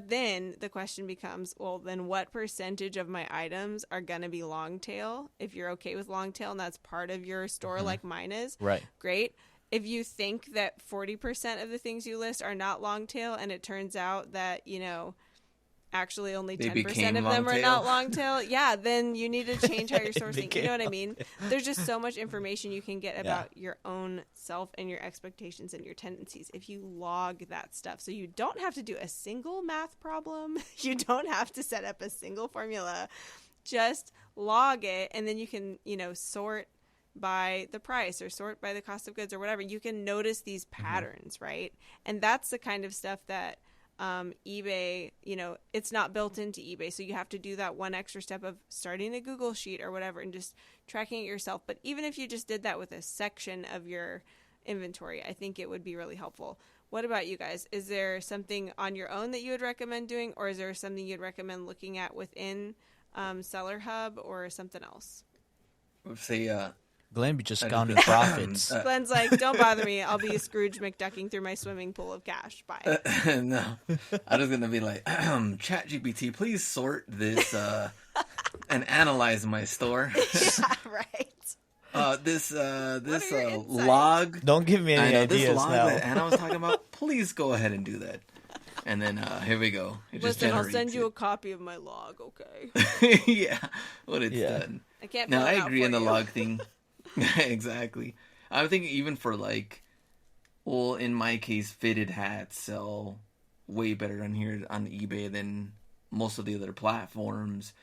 then the question becomes, well, then what percentage of my items are going to be long tail? If you're okay with long tail and that's part of your store like mine is, Right. great. If you think that 40% of the things you list are not long tail and it turns out that, actually only They 10% became of them long are tail. not long tail, yeah, then you need to change how you're sourcing. You know what I mean? There's just so much information you can get about your own self and your expectations and your tendencies if you log that stuff. So you don't have to do a single math problem. You don't have to set up a single formula. Just log it, and then you can, sort by the price or sort by the cost of goods or whatever. You can notice these patterns, right? And that's the kind of stuff that eBay, it's not built into eBay. So you have to do that one extra step of starting a Google sheet or whatever and just tracking it yourself. But even if you just did that with a section of your inventory, I think it would be really helpful. What about you guys? Is there something on your own that you would recommend doing, or is there something you'd recommend looking at within Seller Hub or something else? Say, Glenn be just counting profits. Glenn's like, don't bother me. I'll be Scrooge McDucking through my swimming pool of cash. Bye. no, I was gonna be like, ChatGPT, please sort this and analyze my store. Yeah, right. This are your insights? log. Don't give me I any know ideas this log now. that Anna was talking about. Please go ahead and do that. And then here we go. It just Listen, I'll generates send you a it. copy of my log, okay? Yeah, when it's Yeah. done. I can't. No, fill it I out agree for on the you. log thing. Exactly. I'm thinking even for like, well, in my case, fitted hats sell way better on here on eBay than most of the other platforms.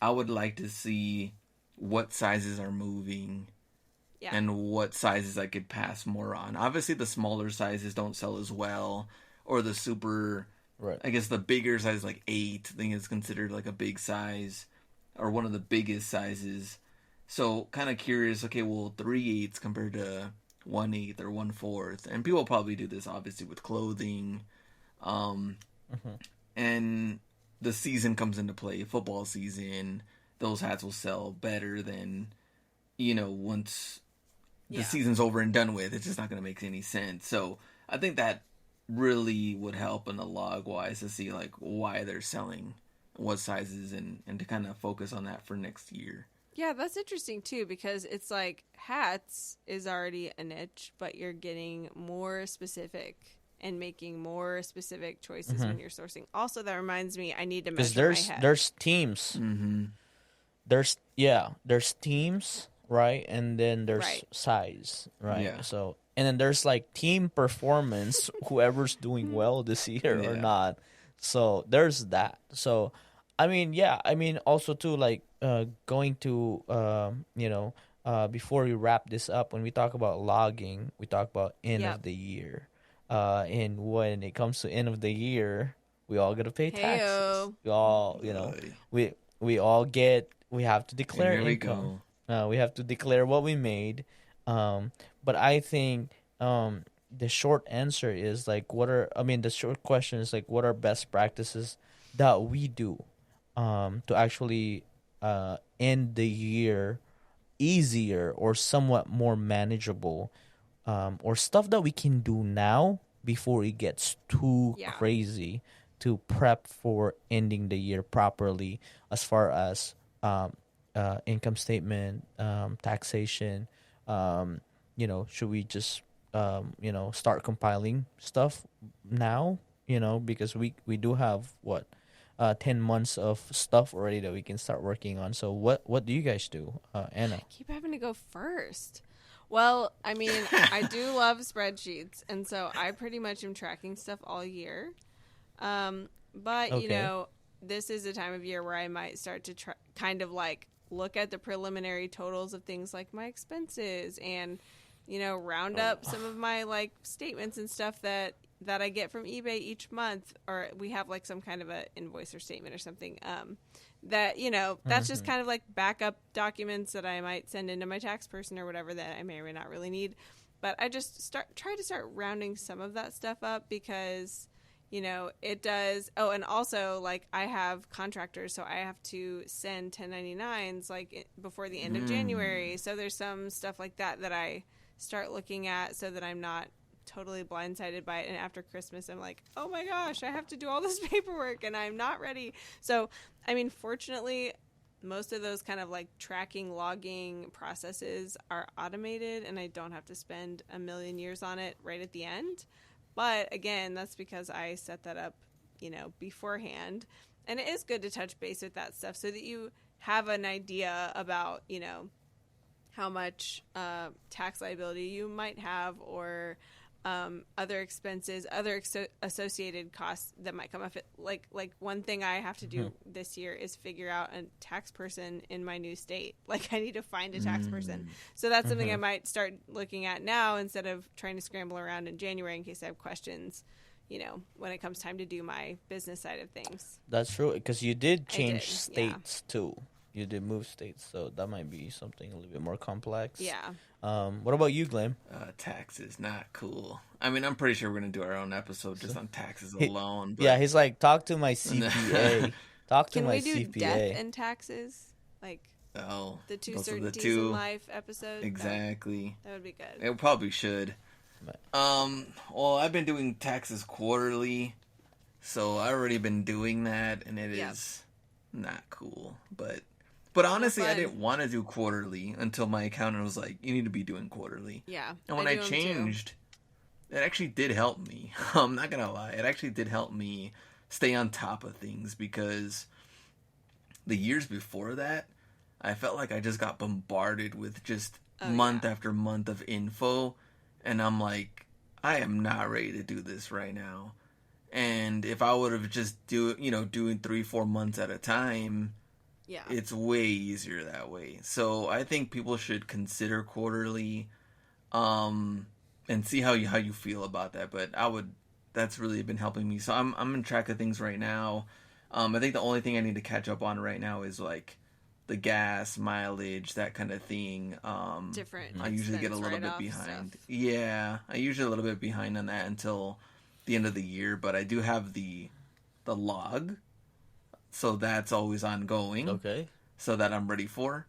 I would like to see what sizes are moving Yeah. and what sizes I could pass more on. Obviously, the smaller sizes don't sell as well, or the super. Right. I guess the bigger size, like 8, I think is considered like a big size, or one of the biggest sizes. So, kind of curious. Okay, well, 3/8 compared to 1/8 or 1/4, and people probably do this obviously with clothing, and the season comes into play. Football season, those hats will sell better than, once the Yeah. season's over and done with. It's just not going to make any sense. So, I think that really would help in the log wise to see like why they're selling what sizes and to kind of focus on that for next year. Yeah, that's interesting too, because it's like hats is already a niche, but you're getting more specific and making more specific choices when you're sourcing. Also, that reminds me, I need to Because measure my head. there's teams. Mm-hmm. There's teams, right? And then there's Right. size, right? Yeah. So and then there's like team performance, whoever's doing well this year or Yeah. not. So there's that. So I mean, yeah, also too like going to before we wrap this up, when we talk about logging, we talk about end Yep. of the year. And when it comes to end of the year, we all gotta pay taxes. Heyo. We all, we have to declare Here we income. go. We have to declare what we made. But I think the short answer is like, the short question is like, what are best practices that we do to actually end the year easier or somewhat more manageable, or stuff that we can do now before it gets too Yeah. crazy to prep for ending the year properly as far as income statement, taxation. Should we just start compiling stuff now? Because we do have 10 months of stuff already that we can start working on. So what do you guys do, Anna? Keep having to go first. Well, I mean, I do love spreadsheets, and so I pretty much am tracking stuff all year. But Okay. this is a time of year where I might start to try, kind of like look at the preliminary totals of things like my expenses and, you know, round up some of my like statements and stuff that I get from eBay each month, or we have like some kind of a invoice or statement or something. That, you know, that's just kind of like backup documents that I might send into my tax person or whatever that I may or may not really need. But I just try to start rounding some of that stuff up because, you know, it does. Oh, and also, like, I have contractors, so I have to send 1099s, like, before the end of January. So there's some stuff like that that I start looking at so that I'm not totally blindsided by it. And after Christmas, I'm like, oh my gosh, I have to do all this paperwork and I'm not ready. So, I mean, fortunately, most of those kind of like tracking, logging processes are automated and I don't have to spend a million years on it right at the end. But again, that's because I set that up, you know, beforehand. And it is good to touch base with that stuff so that you have an idea about, you know, how much tax liability you might have, or other expenses, other associated costs that might come up. Like one thing I have to do this year is figure out a tax person in my new state. Like, I need to find a tax person. So that's something I might start looking at now instead of trying to scramble around in January in case I have questions, you know, when it comes time to do my business side of things. That's true, because you did change yeah. states too. You did move states, so that might be something a little bit more complex. Yeah. What about you, Glenn? Taxes, not cool. I mean, I'm pretty sure we're gonna do our own episode just on taxes alone. But... Yeah, he's like, talk to my CPA. Talk to Can my we do CPA. death and taxes? Like, oh, the two those are certainties the two. in life episode? Exactly. That would be good. It probably should. Well, I've been doing taxes quarterly, so I've already been doing that, and it is not cool. But honestly, I didn't want to do quarterly until my accountant was like, you need to be doing quarterly. Yeah. And when I changed, it actually did help me. I'm not going to lie. It actually did help me stay on top of things, because the years before that, I felt like I just got bombarded with just month after month of info. And I'm like, I am not ready to do this right now. And if I would have just doing 3-4 months at a time, it's way easier that way. So I think people should consider quarterly, and see how you feel about that. But that's really been helping me. So I'm in track of things right now. I think the only thing I need to catch up on right now is like the gas mileage, that kind of thing. Different. I usually get a little bit behind. Stuff. Yeah, I usually a little bit behind on that until the end of the year. But I do have the log. So that's always ongoing. Okay. So that I'm ready for.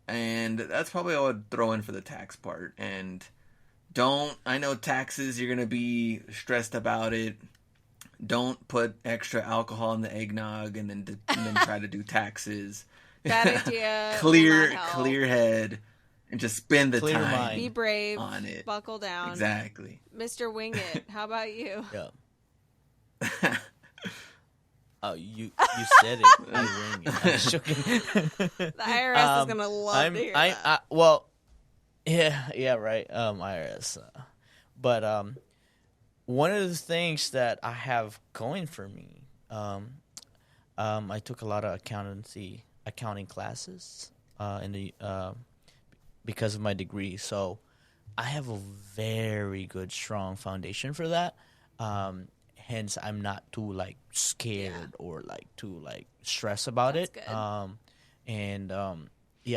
And that's probably what I would throw in for the tax part. And I know taxes, you're going to be stressed about it. Don't put extra alcohol in the eggnog and then try to do taxes. Bad idea. Clear head. And just spend the Clear time mind. Be brave. on it. Buckle down. Exactly. Mr. Wing It, how about you? Yeah. Oh, you said it. I'm joking. The IRS is gonna love to hear that. Well, yeah, right. IRS, but one of the things that I have going for me, I took a lot of accounting classes because of my degree, so I have a very good, strong foundation for that. Hence, I'm not too like scared or like too like stressed about it. Good.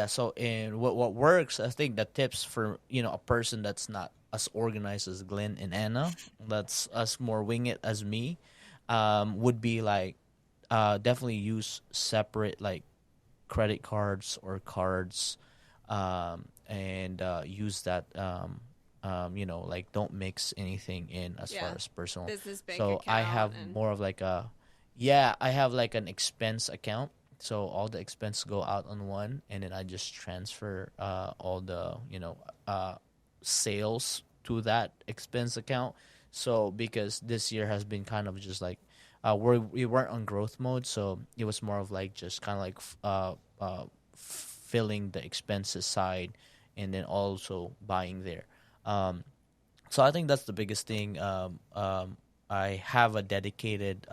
So what works, I think the tips for a person that's not as organized as Glenn and Anna, that's us more wing it as me, would be like definitely use separate like credit cards or cards, and use that. Like don't mix anything in as far as personal. Business bank so account. I have more of like I have like an expense account. So all the expenses go out on one, and then I just transfer all the sales to that expense account. So because this year has been kind of just like we weren't on growth mode, so it was more of like just kind of like filling the expenses side, and then also buying there. So I think that's the biggest thing. I have a dedicated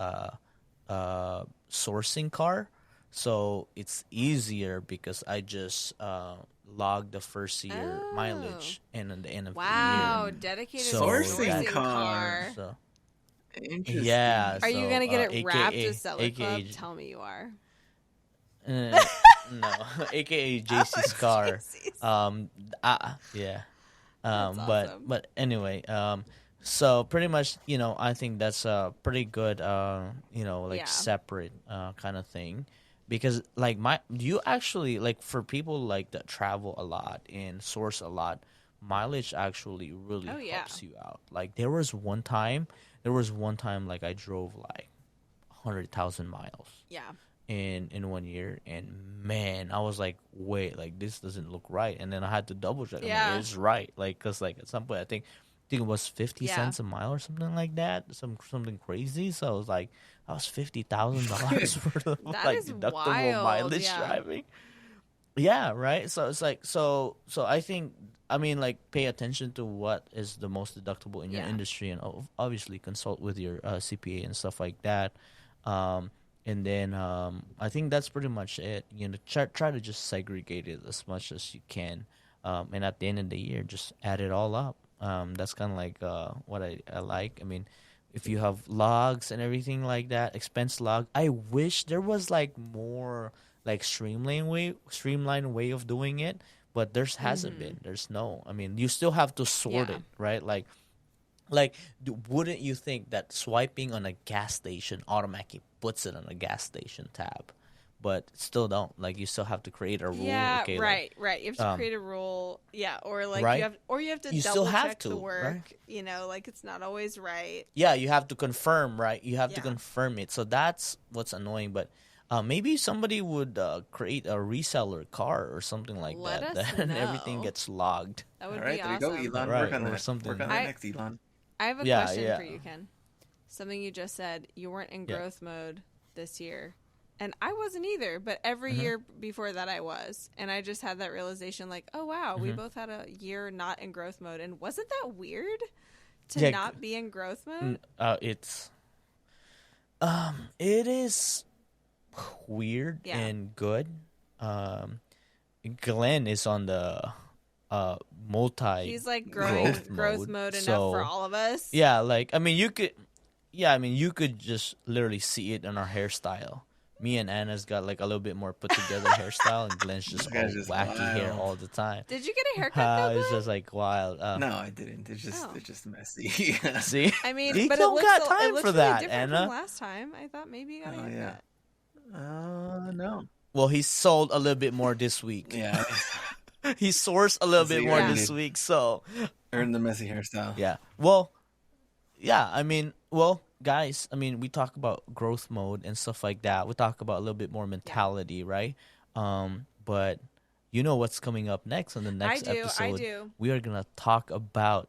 sourcing car, so it's easier because I just log the first year mileage and at the end of the Wow, year. dedicated So Sourcing sourcing car. car. So Interesting. yeah, Are you gonna get it wrapped AKA as Seller Club? Tell me you are. no, AKA JC's car. JC's. Yeah. That's awesome. But anyway, so pretty much, I think that's a pretty good, Yeah. separate kind of thing, because like you actually, like, for people like that travel a lot and source a lot, mileage actually really Oh, yeah. helps you out. Like there was one time like I drove like 100,000 miles Yeah. in 1 year, and man, I was like, wait, like this doesn't look right, and then I had to double check. Yeah. I mean, it's right, like, because like at some point I think it was 50 Yeah. cents a mile or something like that, something crazy. So I was like, that was $50,000 worth of That like is deductible wild, mileage yeah. driving. Yeah, right. So it's like, so I think, I mean, like, pay attention to what is the most deductible in your Yeah. industry, and obviously consult with your CPA and stuff like that. And then I think that's pretty much it. Try to just segregate it as much as you can, and at the end of the year, just add it all up. That's kind of like what I like. I mean, if you have logs and everything like that, expense log. I wish there was like more like streamlined way of doing it, but there's hasn't been. There's no. I mean, you still have to sort Yeah. it, right? Like, wouldn't you think that swiping on a gas station automatically puts it on a gas station tab, but still don't? Like, you still have to create a rule. Yeah, okay, right. You have to um, create a rule. Yeah, or like right? you have to You double still have check to, the work. right? Like it's not always right. Yeah, you have to confirm, right? You have to Yeah. confirm it. So that's what's annoying. But maybe somebody would create a reseller car or something like Let that, us then everything know. gets logged. That would All right, be there you awesome. go, Elon. Right, Work on or that. something. Work on that next, Elon. I have a Yeah, question yeah. for you, Ken. Something you just said. You weren't in Yeah. growth mode this year. And I wasn't either, but every Mm-hmm. year before that I was. And I just had that realization like, oh wow, we Mm-hmm. both had a year not in growth mode. And wasn't that weird to Yeah, not be in growth mode? It is weird Yeah. and good. Glenn is on the multi. He's like growth growth mode enough so- for all of us. Yeah, like, I mean, you could just literally see it in our hairstyle. Me and Anna's got like a little bit more put together hairstyle, and Glenn's just all Guy's just wacky hair wild. all the time. Did you get a haircut though? It's Glenn? just like wild. No, I didn't. It's Oh. just messy. See, I mean, you but don't it looks got it time looks for really that, different Anna. from last time. I thought maybe you got a Oh, yeah. haircut. No. Well, he sold a little bit more this week. Yeah, He sourced a little So bit you more earned this it. week. So earned the messy hairstyle. yeah. Well, yeah. I mean, guys. I mean, we talk about growth mode and stuff like that. We talk about a little bit more mentality, right? But you know what's coming up next on the next episode? I do. We are gonna talk about.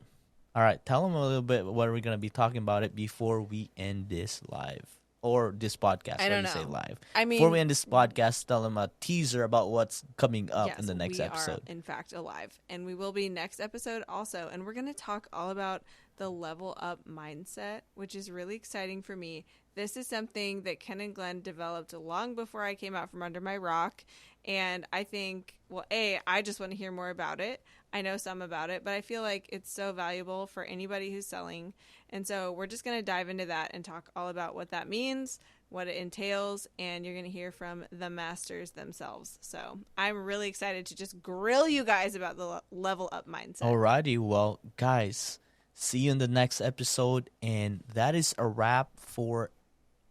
All right, tell them a little bit what we're gonna be talking about it before we end this live or this podcast. I don't Why do you say know. live? I mean, Before we end this podcast, tell them a teaser about what's coming up yes, in the next we episode. are in fact alive, and we will be next episode also. And we're going to talk all about the level up mindset, which is really exciting for me. This is something that Ken and Glenn developed long before I came out from under my rock. And I think, well, I just want to hear more about it. I know some about it, but I feel like it's so valuable for anybody who's selling. And so we're just going to dive into that and talk all about what that means, what it entails, and you're going to hear from the masters themselves. So I'm really excited to just grill you guys about the level up mindset. Alrighty, well, guys, see you in the next episode, and that is a wrap for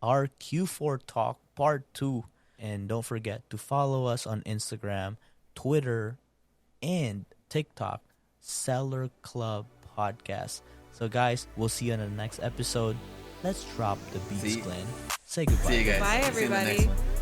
our Q4 Talk Part 2. And don't forget to follow us on Instagram, Twitter, and TikTok, Seller Club Podcast. So, guys, we'll see you in the next episode. Let's drop the beats, See- Glenn. Say goodbye. See you guys. Bye, See you in the next everybody. one.